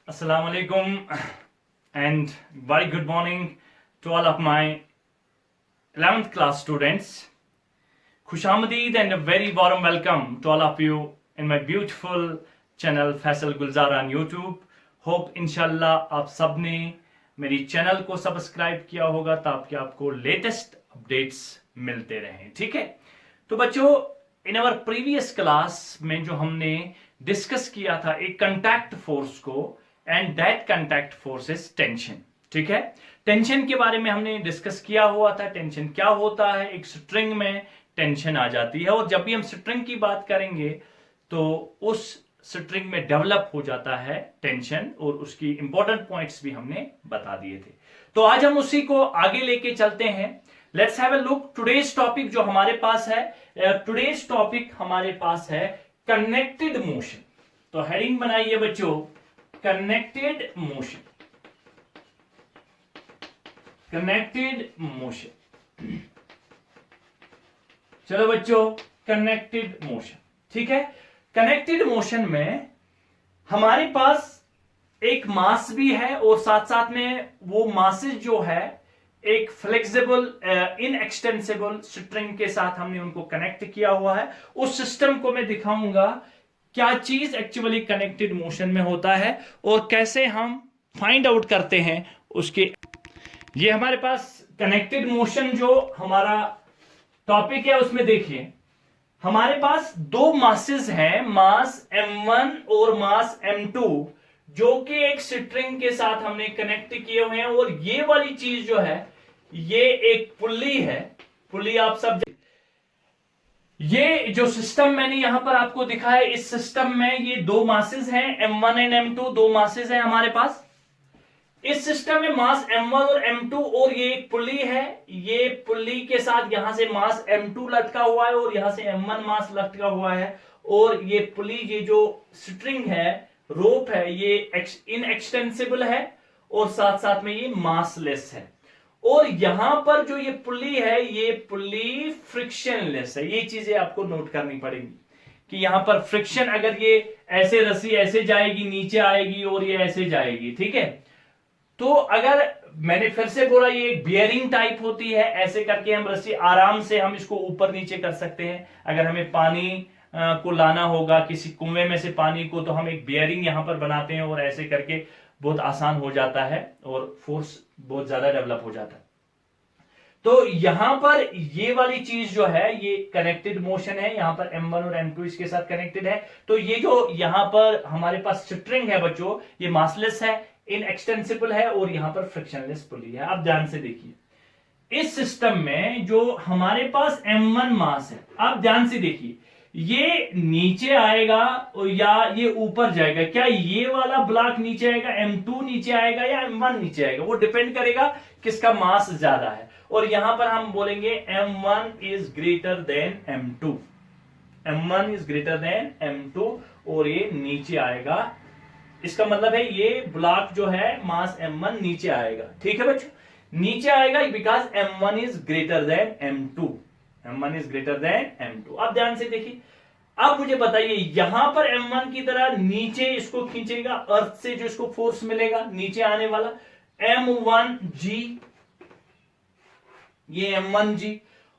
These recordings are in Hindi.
Assalamu alaikum and very good morning to all of my 11th class students. Khushamdeed and a very warm welcome to all of you in my beautiful channel Faisal Gulzar on YouTube. Hope inshallah आप सबने मेरी चैनल को सब्सक्राइब किया होगा ताकि आपको लेटेस्ट अपडेट्स मिलते रहें। ठीक है, तो बच्चों इन आवर प्रीवियस क्लास में जो हमने डिस्कस किया था एक कंटैक्ट फोर्स को, and that contact force is tension. ठीक है, टेंशन के बारे में हमने डिस्कस किया हुआ था। टेंशन क्या होता है, एक स्ट्रिंग में टेंशन आ जाती है, और जब भी हम स्ट्रिंग की बात करेंगे तो उस स्ट्रिंग में डेवलप हो जाता है टेंशन, और उसकी इंपॉर्टेंट पॉइंट्स भी हमने बता दिए थे। तो आज हम उसी को आगे लेके चलते हैं। Let's have a look today's topic जो हमारे पास है। टुडेज टॉपिक हमारे पास है कनेक्टेड मोशन। तो हेडिंग बनाइए बच्चों, कनेक्टेड मोशन। कनेक्टेड मोशन, चलो बच्चों, कनेक्टेड मोशन। ठीक है, कनेक्टेड मोशन में हमारे पास एक मास भी है, और साथ साथ में वो मासेस जो है एक फ्लेक्सिबल इनएक्सटेंसिबल स्ट्रिंग के साथ हमने उनको कनेक्ट किया हुआ है। उस सिस्टम को मैं दिखाऊंगा क्या चीज एक्चुअली कनेक्टेड मोशन में होता है और कैसे हम फाइंड आउट करते हैं उसके। ये हमारे पास कनेक्टेड मोशन जो हमारा टॉपिक है उसमें देखिए हमारे पास दो मासेस हैं, मास m1 और मास m2, जो कि एक स्ट्रिंग के साथ हमने कनेक्ट किए हुए हैं। और ये वाली चीज जो है ये एक पुल्ली है। पुल्ली आप सब, ये जो सिस्टम मैंने यहां पर आपको दिखाया, इस सिस्टम में ये दो मासेस हैं, m1 एंड m2, दो मासेस हैं हमारे पास। इस सिस्टम में मास m1 और m2, और ये एक पुल्ली है। ये पुल्ली के साथ यहां से मास m2 लटका हुआ है और यहां से m1 मास लटका हुआ है। और ये पुल्ली, ये जो स्ट्रिंग है, रोप है, ये इनएक्सटेंसिबल है और साथ साथ में ये मासलेस है। और यहां पर जो ये पुल्ली है, ये पुल्ली फ्रिक्शनलेस है। ये चीजें आपको नोट करनी पड़ेगी कि यहां पर फ्रिक्शन, अगर ये ऐसे रस्सी ऐसे जाएगी, नीचे आएगी और ये ऐसे जाएगी। ठीक है, तो अगर मैंने फिर से बोला ये एक बियरिंग टाइप होती है, ऐसे करके हम रस्सी आराम से हम इसको ऊपर नीचे कर सकते हैं। अगर हमें पानी को लाना होगा किसी कुएं में से पानी को, तो हम एक बियरिंग यहां पर बनाते हैं और ऐसे करके बहुत आसान हो जाता है और फोर्स बहुत ज्यादा डेवलप हो जाता है। तो यहां पर ये वाली चीज जो है ये कनेक्टेड मोशन है। यहां पर m1 और m2 इसके साथ कनेक्टेड है। तो ये जो यहां पर हमारे पास स्ट्रिंग है बच्चों, ये मासलेस है, इनएक्सटेंसिबल है, और यहां पर फ्रिक्शनलेस पुल्ली है। आप ध्यान से देखिए इस सिस्टम में जो हमारे पास m1 मास है, आप ध्यान से देखिए ये नीचे आएगा या ये ऊपर जाएगा। क्या ये वाला ब्लॉक नीचे आएगा, m2 नीचे आएगा या m1 नीचे आएगा, वो डिपेंड करेगा किसका मास ज्यादा है। और यहां पर हम बोलेंगे m1 is greater than m2, m1 is greater than m2, और ये नीचे आएगा। इसका मतलब है ये ब्लॉक जो है मास m1 नीचे आएगा। ठीक है बच्चों, नीचे आएगा because m1 is greater than m2, m1 is greater than m2। अब ध्यान से देखिए, अब मुझे बताइए यहां पर m1 की तरह नीचे इसको खींचेगा, अर्थ से जो इसको फोर्स मिलेगा नीचे आने वाला m1g, ये m1g,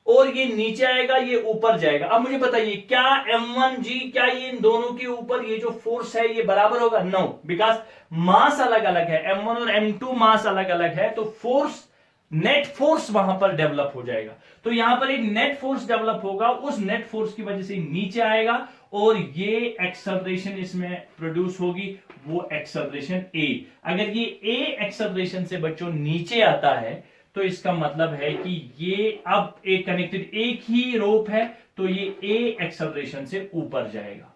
और ये नीचे आएगा, ये ऊपर जाएगा। अब मुझे बताइए क्या m1g, क्या ये इन दोनों के ऊपर ये जो फोर्स है ये बराबर होगा? नो, बिकॉज मास अलग अलग है, m1 और m2 मास अलग अलग है, तो फोर्स, नेट फोर्स वहां पर डेवलप हो जाएगा। तो यहां पर एक नेट फोर्स डेवलप होगा, उस नेट फोर्स की वजह से नीचे आएगा, और ये एक्सेलरेशन इसमें प्रोड्यूस होगी, वो एक्सेलरेशन ए। अगर ये ए एक्सेलरेशन से बच्चों नीचे आता है तो इसका मतलब है कि ये अब एक कनेक्टेड एक ही रोप है, तो ये ए एक्सेलरेशन से ऊपर जाएगा।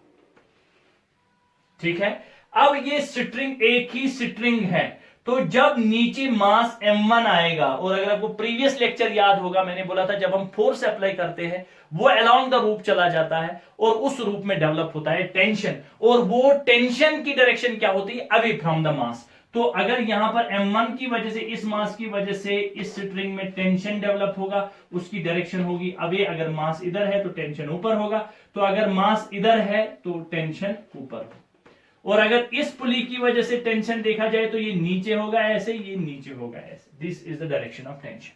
ठीक है, अब ये स्ट्रिंग एक ही स्ट्रिंग है, तो जब नीचे मास m1 आएगा, और अगर आपको प्रीवियस लेक्चर याद होगा मैंने बोला था जब हम फोर्स अप्लाई करते हैं वो अलोंग द रूप चला जाता है, और उस रूप में डेवलप होता है टेंशन, और वो टेंशन की डायरेक्शन क्या होती है? Away from the mass. तो अगर यहां पर m1 की वजह से, इस मास की वजह से इस स्ट्रिंग में टेंशन डेवलप होगा, उसकी डायरेक्शन होगी अवे। अगर मास इधर है तो टेंशन ऊपर होगा, तो अगर मास इधर है तो टेंशन ऊपर होगा। और अगर इस पुली की वजह से टेंशन देखा जाए तो ये नीचे होगा ऐसे, ये नीचे होगा ऐसे। This is the direction of tension.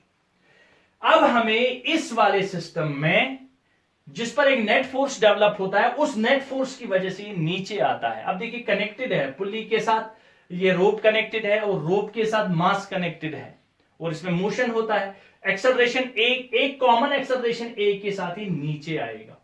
अब हमें इस वाले सिस्टम में जिस पर एक नेट फोर्स डेवलप होता है, उस नेट फोर्स की वजह से ये नीचे आता है। अब देखिए कनेक्टेड है पुली के साथ, ये रोप कनेक्टेड है और रोप के साथ मास कनेक्टेड है और इसमें मोशन होता है। एक्सेलरेशन एक कॉमन एक्सेलरेशन ए के साथ ही नीचे आएगा।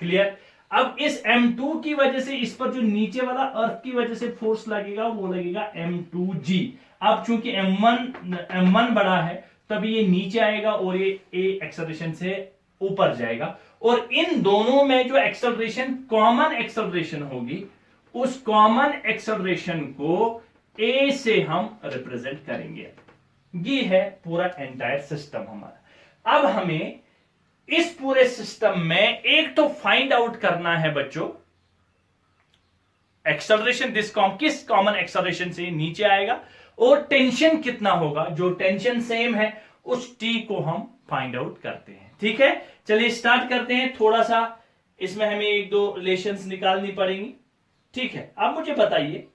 क्लियर? अब इस M2 की वजह से इस पर जो नीचे वाला अर्थ की वजह से फोर्स लगेगा वो लगेगा M2G। अब चूंकि M1 बड़ा है तब ये नीचे आएगा और ये A एक्सेलरेशन से ऊपर जाएगा और इन दोनों में जो एक्सेलरेशन कॉमन एक्सेलरेशन होगी उस कॉमन एक्सेलरेशन को A से हम रिप्रेजेंट करेंगे। ये है पूरा एंटायर सिस्टम हमारा। अब हमें इस पूरे सिस्टम में एक तो फाइंड आउट करना है बच्चों एक्सेलरेशन किस कॉमन एक्सेलरेशन से नीचे आएगा और टेंशन कितना होगा। जो टेंशन सेम है उस T को हम फाइंड आउट करते हैं। ठीक है, चलिए स्टार्ट करते हैं। थोड़ा सा इसमें हमें एक दो रिलेशंस निकालनी पड़ेंगी। ठीक है, अब मुझे बताइए,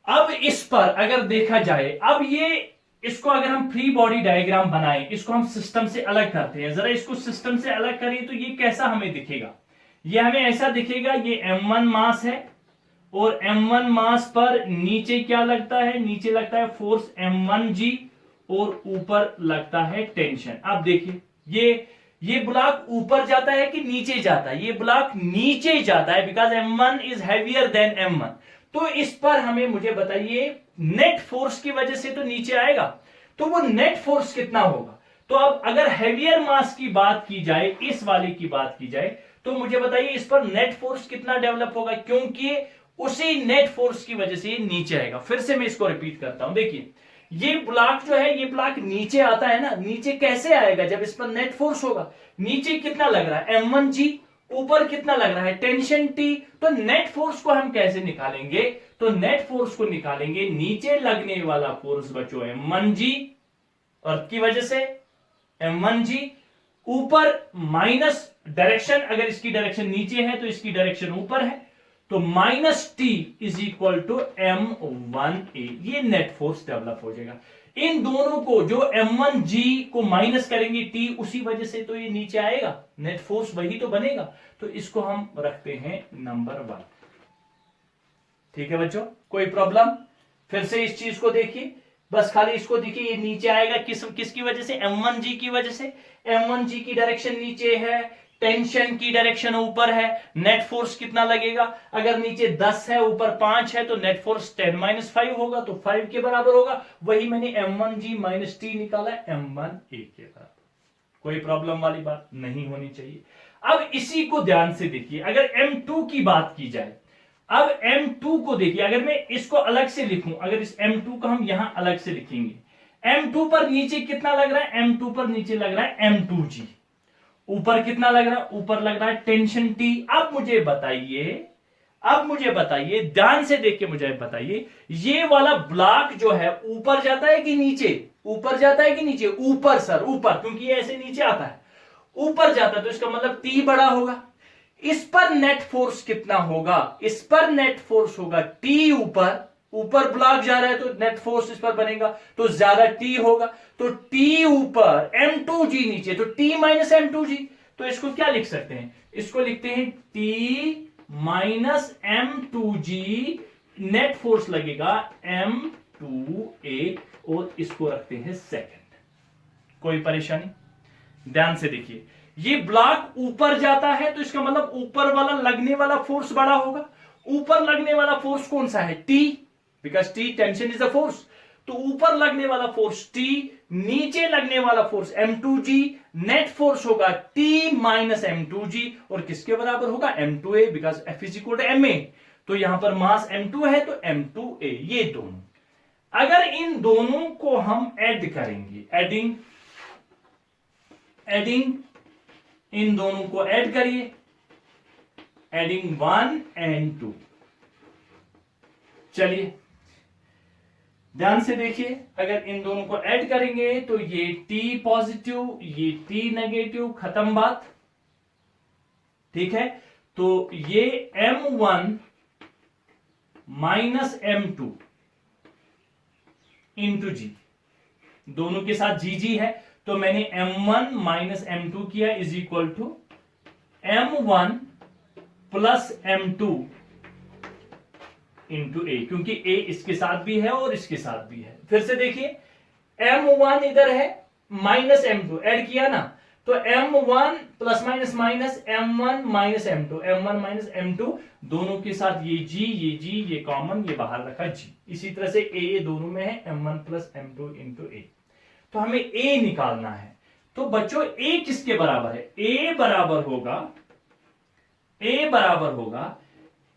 अब इस पर अगर देखा जाए, अब ये इसको अगर हम फ्री बॉडी डायग्राम बनाएं, इसको हम सिस्टम से अलग करते हैं। जरा इसको सिस्टम से अलग करें तो ये कैसा हमें दिखेगा। ये हमें ऐसा दिखेगा, ये M1 मास है और M1 मास पर नीचे क्या लगता है, नीचे लगता है फोर्स M1G और ऊपर लगता है टेंशन। अब देखिए ये ब्लॉक ऊपर जाता है कि नीचे जाता है, ये ब्लॉक नीचे जाता है because M1 is heavier than M1। तो इस पर हमें मुझे बताइए नेट फोर्स की वजह से तो नीचे आएगा, तो वो नेट फोर्स कितना होगा। तो अब अगर हैवियर मास की बात की जाए, इस वाले की बात की जाए, तो मुझे बताइए इस पर नेट फोर्स कितना डेवलप होगा, क्योंकि उसी नेट फोर्स की वजह से ये नीचे आएगा। फिर से मैं इसको रिपीट करता हूं। देखिए ये ब्लॉक जो है, ये ब्लॉक नीचे आता है ना, नीचे कैसे आएगा जब इस पर नेट फोर्स होगा। नीचे कितना लग रहा है M1G, ऊपर कितना लग रहा है टेंशन T। तो नेट फोर्स को हम कैसे निकालेंगे, तो नेट फोर्स को निकालेंगे नीचे लगने वाला फोर्स बच्चों M1G अर्थ की वजह से M1G, ऊपर माइनस डायरेक्शन, अगर इसकी डायरेक्शन नीचे है तो इसकी डायरेक्शन ऊपर है, तो minus T is equal to M1A। ये नेट फोर्स डेवलप हो जाएगा। इन दोनों को जो M1G को माइनस करेंगे T, उसी वजह से तो ये नीचे आएगा, नेट फोर्स वही तो बनेगा। तो इसको हम रखते हैं नंबर 1। ठीक है बच्चों, कोई प्रॉब्लम। फिर से इस चीज को देखिए, बस खाली इसको देखिए, ये नीचे आएगा किसकी वजह से, M1G की वजह से। M1G की डायरेक्शन नीचे है, टेंशन की डायरेक्शन ऊपर है। नेट फोर्स कितना लगेगा, अगर नीचे 10 है ऊपर 5 है तो नेट फोर्स 10 - 5 होगा, तो 5 के बराबर होगा। वही मैंने M1G - T निकाला M1A के बराबर। कोई प्रॉब्लम वाली बात नहीं होनी चाहिए। अब इसी को ध्यान से देखिए, अगर M2 की बात की जाए, अब M2 को देखिए, अगर मैं इसको अलग से लिखूं, अगर इस M2 को हम यहां अलग से लिखेंगे, M2 पर नीचे कितना लग रहा है, M2 पर नीचे लग रहा है M2G, ऊपर कितना लग रहा है, ऊपर लग रहा है टेंशन T। अब मुझे बताइए ध्यान से देख के मुझे बताइए, ये वाला ब्लॉक जो है ऊपर जाता है कि नीचे, ऊपर जाता है कि नीचे, ऊपर सर, ऊपर, क्योंकि ये ऐसे नीचे आता है, ऊपर जाता है, तो इसका मतलब T बड़ा होगा। इस पर नेट फोर्स कितना होगा, इस पर नेट फोर्स होगा T, ऊपर ब्लॉक जा रहा है तो नेट फोर्स इस पर बनेगा तो ज्यादा T होगा। तो T ऊपर, M2G नीचे, तो T - M2G। तो इसको क्या लिख सकते हैं, इसको लिखते हैं T - M2G, नेट फोर्स लगेगा M2A और इसको रखते हैं सेकंड। कोई परेशानी, ध्यान से देखिए, ये ब्लॉक ऊपर जाता है तो इसका मतलब ऊपर वाला लगने वाला फोर्स बड़ा होगा। ऊपर लगने वाला फोर्स कौन सा है, T, because T tension is the force. तो ऊपर लगने वाला फोर्स T, नीचे लगने वाला फोर्स M2G, नेट फोर्स होगा T - M2G और किसके बराबर होगा, M2A, because F is equal to MA। तो यहां पर मास M2 है तो M2A। ये दोनों, अगर इन दोनों को हम ऐड करेंगे, एडिंग इन दोनों को ऐड करिए, एडिंग 1 और 2। चलिए ध्यान से देखिए, अगर इन दोनों को ऐड करेंगे तो ये T पॉजिटिव, ये T नेगेटिव, खत्म बात। ठीक है, तो ये M1 माइनस M2 इंटू जी, दोनों के साथ जी है, तो मैंने M1 माइनस M2 किया is equal to M1 plus M2 into A, क्योंकि ए इसके साथ भी है और इसके साथ भी है। फिर से देखिए, M1 इधर है, माइनस M2 ऐड किया ना, तो M1 plus minus minus M1 minus M2, M1 minus M2, दोनों के साथ ये जी ये कॉमन, ये बाहर रखा जी। इसी तरह से ए दोनों में है, M1 प्लस M2 इंटू ए। तो हमें ए निकालना है। तो बच्चों ए किसके बराबर है? ए बराबर होगा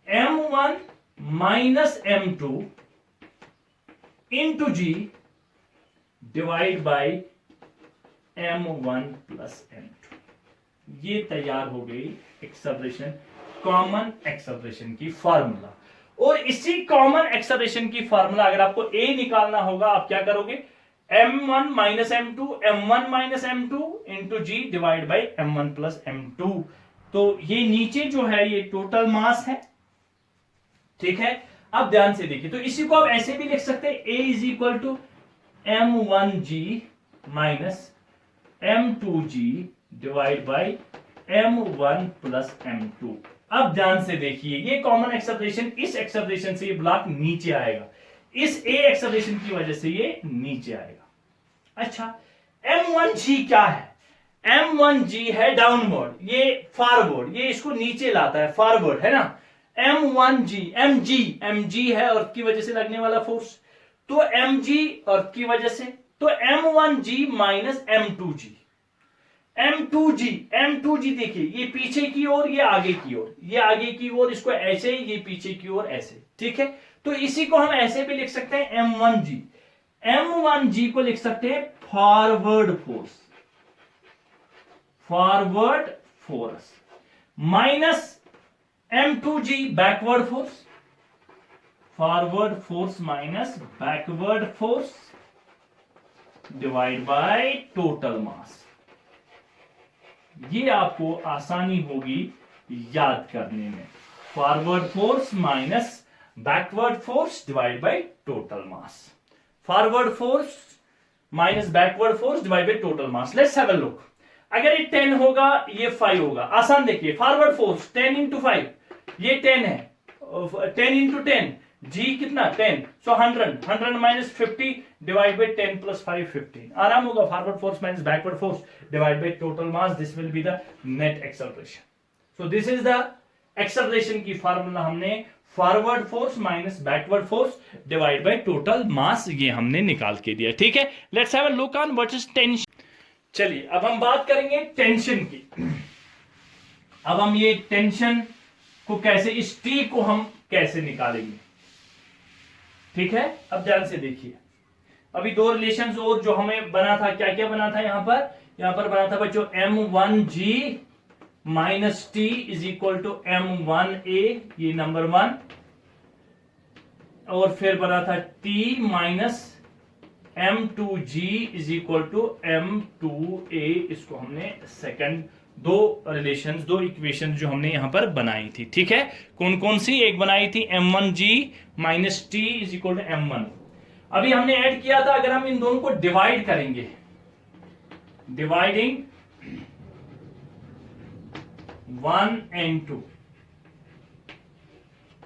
M1 minus M2 into G divide by M1 plus M2। ये तैयार हो गई एक्सेलरेशन, कॉमन एक्सेलरेशन की फार्मूला। और इसी कॉमन एक्सेलरेशन की फार्मूला अगर आपको ए निकालना होगा, आप क्या करोगे? M1 minus M2, M1 minus M2 into G divide by M1 plus M2। तो ये नीचे जो है ये टोटल मास है, ठीक है। अब ध्यान से देखिए, तो इसी को आप ऐसे भी लिख सकते हैं, A is equal to M1G minus M2G divide by M1 plus M2। अब ध्यान से देखिए, ये कॉमन एक्सेलरेशन, इस एक्सेलरेशन से ये ब्लॉक नीचे आएगा, इस A एक्सेलरेशन की वजह से ये नीचे आएगा। अच्छा, M1G क्या है? M1G है डाउनवर्ड, ये फॉरवर्ड, ये इसको नीचे लाता है, फॉरवर्ड है ना। M1G, mg है अर्थ की वजह से लगने वाला फोर्स, तो mg अर्थ की वजह से, तो M1G माइनस M2G। M2G देखिए, ये पीछे की ओर, ये आगे की ओर, ये आगे की ओर, इसको ऐसे, ये पीछे की ओर ऐसे, ठीक है। तो इसी को हम ऐसे भी लिख सकते हैं, M1G को लिख सकते हैं forward force minus M2G backward force, forward force minus backward force divide by total mass. ये आपको आसानी होगी याद करने में, forward force minus backward force divide by total mass, forward force minus backward force divide by total mass. Let's have a look, अगर ये 10 होगा, ये 5 होगा, आसान देखिए, फॉरवर्ड फोर्स 10 इंटू 5, ये 10 है, 10 इंटू 10, जी कितना 10, सो 100 माइनस 50 डिवाइड बाई 10 प्लस 5 15, आराम होगा। Forward force minus backward force divide by total mass, this will be the net acceleration. So this is the acceleration की फार्मूला, हमने forward force minus backward force divide by total mass, ये हमने निकाल के दिया, ठीक है। Let's have a look on what is tension. चलिए अब हम बात करेंगे टेंशन की। अब हम ये टेंशन को कैसे, इस टी को हम कैसे निकालेंगे, ठीक है। अब ध्यान से देखिए, अभी दो रिलेशंस और जो हमें बना था, क्या क्या बना था यहां पर बना था बच्चों, M1G minus T is equal to M1A, ये नंबर 1, और फिर बना था T minus M2G is equal to M2A, इसको हमने सेकंड दो रिलेशंस, दो इक्वेशंस जो हमने यहां पर बनाई थी, ठीक है। कौन कौन सी? एक बनाई थी M1G minus T is equal to M1। अभी हमने ऐड किया था, अगर हम इन दोनों को डिवाइड करेंगे, डिवाइडिंग 1 and 2,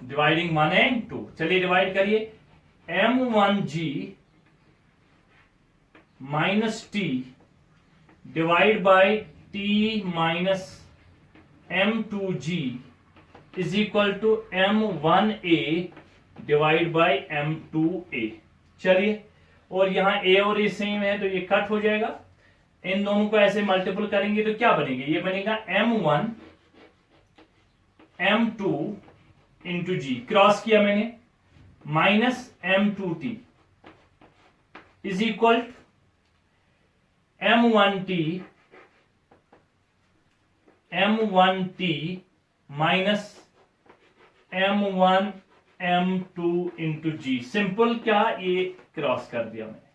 डिवाइडिंग 1 and 2, चलिए डिवाइड करिए। M1G minus T divide by T minus M2G is equal to M1A divide by M2A। चलिए, और यहां A और A सेम है तो ये कट हो जाएगा, इन दोनों को ऐसे मल्टीपल करेंगे तो क्या बनेगा? ये बनेगा M1 M2 इंटू जी, क्रॉस किया मैंने, minus M2T is equal M1T minus M1 M2 into G. Simple, क्या ये क्रॉस कर दिया मैंने,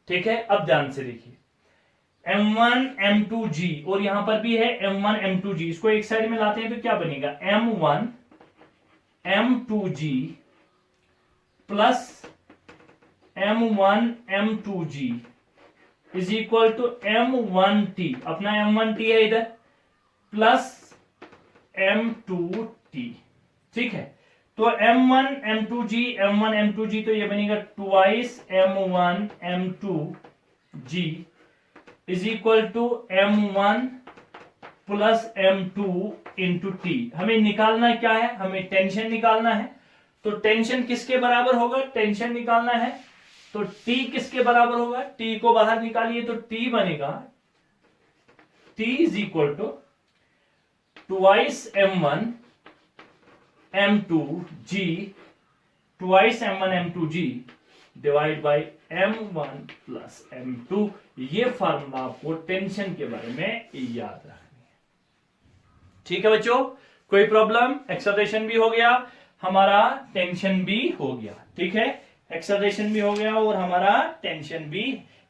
ठीक है। अब ध्यान से देखिए, M1 M2G और यहां पर भी है M1 M2G, इसको एक साइड में लाते हैं तो क्या बनेगा? M1 M2G plus M1 M2G is equal to M1T, अपना M1T है इधर, प्लस M2T। ठीक है, तो M1 M2G M1 M2G, तो ये बनेगा twice M1 M2G is equal to M1 plus M2 into T. हमें निकालना क्या है, हमें टेंशन निकालना है। तो टेंशन किसके बराबर होगा, टेंशन निकालना है तो T किसके बराबर होगा, T को बाहर निकालिए तो T बनेगा T is equal to twice M1 M2G twice M1 M2G divide by M1 plus M2। ये फार्मूला आपको टेंशन के बारे में याद रखना है। ठीक है बच्चों, कोई प्रॉब्लम? एक्सेलरेशन भी हो गया, हमारा टेंशन भी हो गया। ठीक है, एक्सेलरेशन भी हो गया और हमारा टेंशन भी।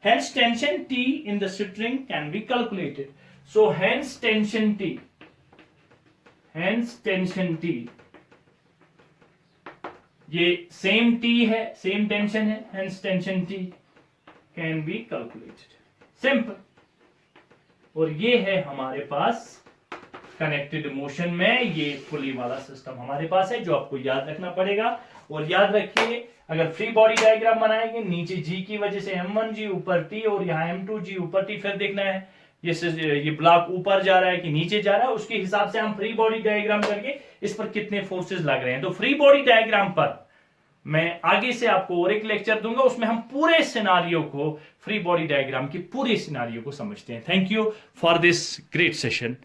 Hence tension T in the string can be calculated. So hence tension T, hence tension T, ये सेम T है, सेम टेंशन है, hence tension T can be calculated, simple. और ये है हमारे पास कनेक्टेड मोशन में ये पुली वाला सिस्टम हमारे पास है, जो आपको याद रखना पड़ेगा। और याद रखिए, अगर फ्री बॉडी डायग्राम बनाएंगे, नीचे G की वजह से M1G ऊपर T और यहाँ M2G ऊपर T, फिर देखना है ये ब्लॉक ऊपर जा रहा है कि नीचे जा रहा है, उसके हिसाब से हम फ्री बॉडी डायग्राम करके इस पर कितने फोर्सेस लग रहे हैं। तो फ्री बॉडी डायग्राम पर मैं आगे से आपको और एक लेक्चर दूंगा, उसमें हम पूरे सिनारियो को, फ्री बॉडी डायग्राम की पूरे सिनारियो को समझते हैं। Thank you for this great session.